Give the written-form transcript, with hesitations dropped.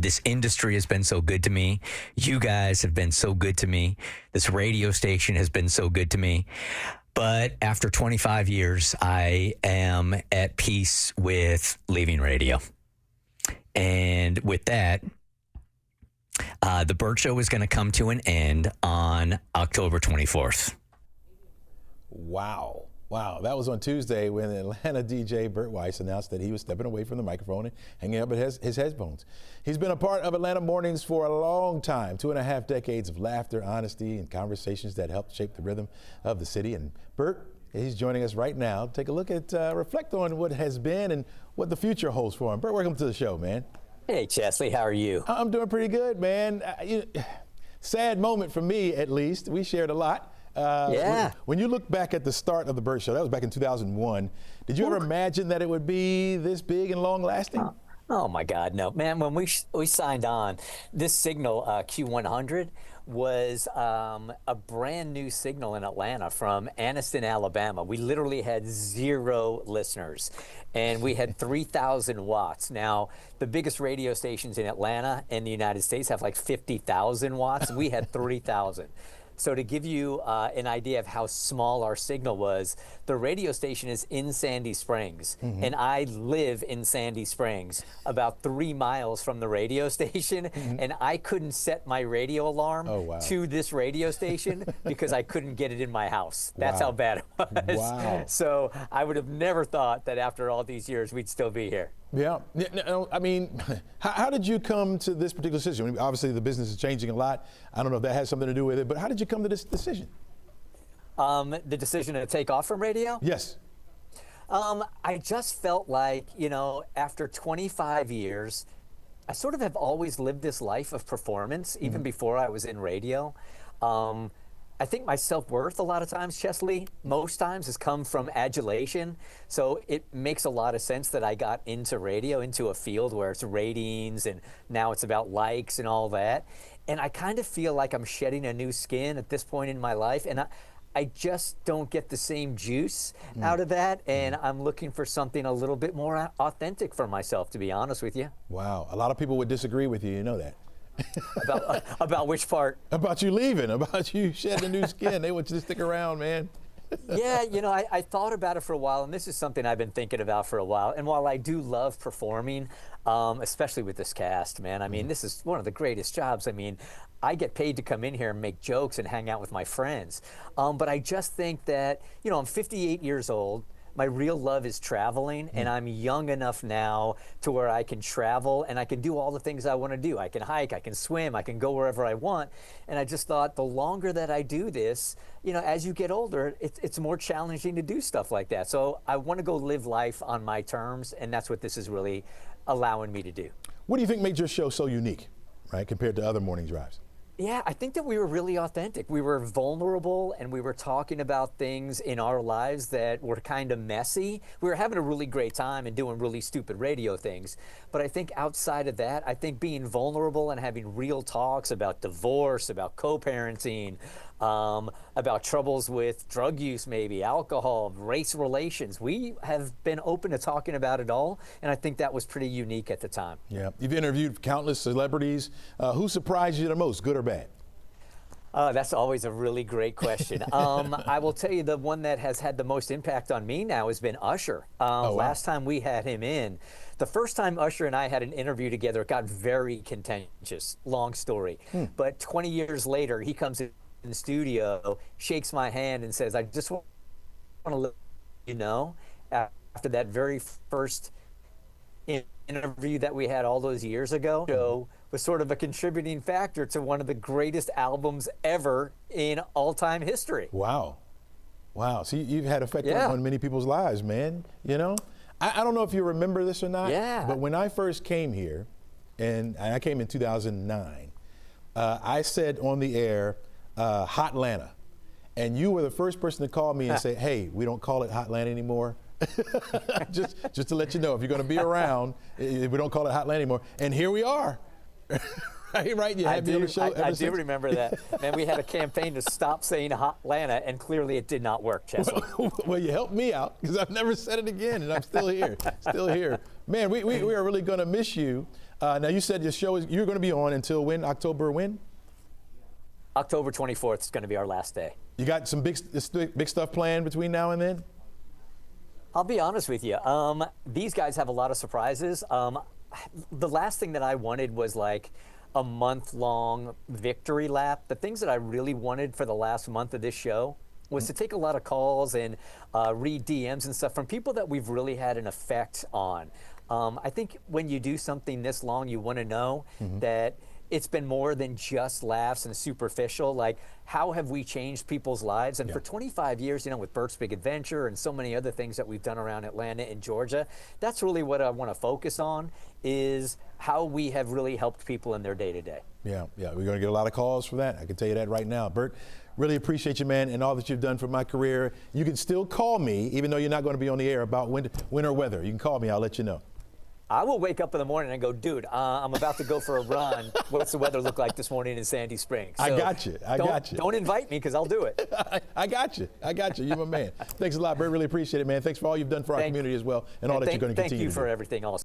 This industry has been so good to me. You guys have been so good to me. This radio station has been so good to me. But after 25 years, I am at peace with leaving radio. And with that, the Bert Show is going to come to an end on October 24th. Wow. Wow. That was on Tuesday when Atlanta DJ Bert Weiss announced that he was stepping away from the microphone and hanging up his headphones. He's been a part of Atlanta mornings for a long time, 2.5 decades of laughter, honesty, and conversations that helped shape the rhythm of the city. And Bert, he's joining us right now. Take a look at, reflect on what has been and what the future holds for him. Bert, welcome to the show, man. Hey, Chesley, how are you? I'm doing pretty good, man. Sad moment for me, at least. We shared a lot. Yeah. When you look back at the start of the Bert Show, that was back in 2001, did you ever imagine that it would be this big and long lasting? Oh my God, no. Man, when we signed on, this signal, Q100, was a brand new signal in Atlanta from Anniston, Alabama. We literally had 0 listeners, and we had 3,000 watts. Now, the biggest radio stations in Atlanta and the United States have like 50,000 watts. We had 3,000. So to give you an idea of how small our signal was, the radio station is in Sandy Springs, and I live in Sandy Springs, about 3 miles from the radio station, and I couldn't set my radio alarm to this radio station because I couldn't get it in my house. That's how bad it was. Wow. So I would have never thought that after all these years we'd still be here. Yeah. No, I mean, how did you come to this particular decision? I mean, obviously, the business is changing a lot. I don't know if that has something to do with it, but how did you come to this decision? The decision to take off from radio? Yes. I just felt like, after 25 years, I sort of have always lived this life of performance, even before I was in radio. I think my self-worth a lot of times, Chesley, most times has come from adulation. So it makes a lot of sense that I got into radio, into a field where it's ratings and now it's about likes and all that. And I kind of feel like I'm shedding a new skin at this point in my life. And I just don't get the same juice out of that. And I'm looking for something a little bit more authentic for myself, to be honest with you. Wow. A lot of people would disagree with you. You know that. About which part? About you leaving, about you shedding a new skin. They would just stick around, man. Yeah, I thought about it for a while, and this is something I've been thinking about for a while. And while I do love performing, especially with this cast, man, I mean, this is one of the greatest jobs. I mean, I get paid to come in here and make jokes and hang out with my friends. But I just think that, I'm 58 years old. My real love is traveling, and I'm young enough now to where I can travel and I can do all the things I want to do. I can hike, I can swim, I can go wherever I want. And I just thought the longer that I do this, as you get older, it's more challenging to do stuff like that. So I want to go live life on my terms, and that's what this is really allowing me to do. What do you think made your show so unique, right, compared to other morning drives? Yeah, I think that we were really authentic. We were vulnerable, and we were talking about things in our lives that were kind of messy. We were having a really great time and doing really stupid radio things. But I think outside of that, I think being vulnerable and having real talks about divorce, about co-parenting, about troubles with drug use, maybe alcohol, race relations. We have been open to talking about it all, and I think that was pretty unique at the time. Yeah, you've interviewed countless celebrities. Who surprised you the most, good or bad? That's always a really great question. I will tell you the one that has had the most impact on me now has been Usher. Last time we had him in, the first time Usher and I had an interview together, it got very contentious, long story. But 20 years later, he comes in the studio, shakes my hand and says, I just want to let you know, after that very first interview that we had all those years ago, Joe was sort of a contributing factor to one of the greatest albums ever in all-time history. Wow. Wow. See, you've had effect on many people's lives, man. I don't know if you remember this or not, but when I first came here, and I came in 2009, I said on the air, Hot Atlanta. And you were the first person to call me and say, hey, we don't call it Hot Atlanta anymore. just to let you know, if you're going to be around, we don't call it Hot Atlanta anymore. And here we are. right? You had me on the show I do remember that. Man, we had a campaign to stop saying Hot Atlanta, and clearly it did not work, Chesley. Well, you helped me out, because I've never said it again, and I'm still here. Man, we are really going to miss you. Now you said your show is you're going to be on until when? October when? October 24th is going to be our last day. You got some big stuff planned between now and then? I'll be honest with you. These guys have a lot of surprises. The last thing that I wanted was like a month-long victory lap. The things that I really wanted for the last month of this show was to take a lot of calls and read DMs and stuff from people that we've really had an effect on. I think when you do something this long, you want to know that it's been more than just laughs and superficial. Like, how have we changed people's lives? And for 25 years, you know, with Bert's Big Adventure and so many other things that we've done around Atlanta and Georgia, that's really what I want to focus on, is how we have really helped people in their day-to-day. Yeah, we're going to get a lot of calls for that. I can tell you that right now. Bert, really appreciate you, man, and all that you've done for my career. You can still call me, even though you're not going to be on the air, about winter weather. You can call me. I'll let you know. I will wake up in the morning and go, dude, I'm about to go for a run. What's the weather look like this morning in Sandy Springs? So I got you. Don't invite me, because I'll do it. I got you. You're my man. Thanks a lot, Bert. Really appreciate it, man. Thanks for all you've done for our community as well, and all that you're going to continue to do. Thank you for everything also.